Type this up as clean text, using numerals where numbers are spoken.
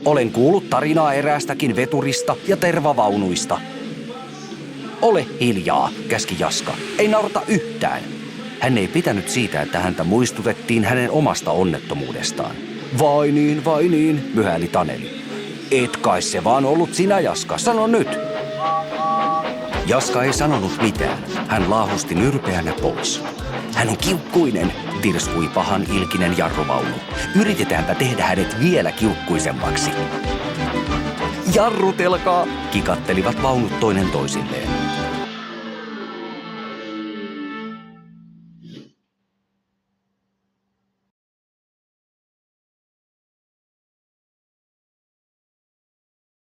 Olen kuullut tarinaa eräästäkin veturista ja tervavaunuista. Ole hiljaa, käski Jaska. Ei naurata yhtään. Hän ei pitänyt siitä, että häntä muistutettiin hänen omasta onnettomuudestaan. Vai niin, myhäili Taneli. Et kai se vaan ollut sinä, Jaska, sano nyt. Jaska ei sanonut mitään. Hän laahusti nyrpeänä pois. Hän on kiukkuinen, tirskui pahan ilkinen jarruvaunu. Yritetäänpä tehdä hänet vielä kiukkuisemmaksi. Jarrutelkaa, kikattelivat vaunut toinen toisilleen.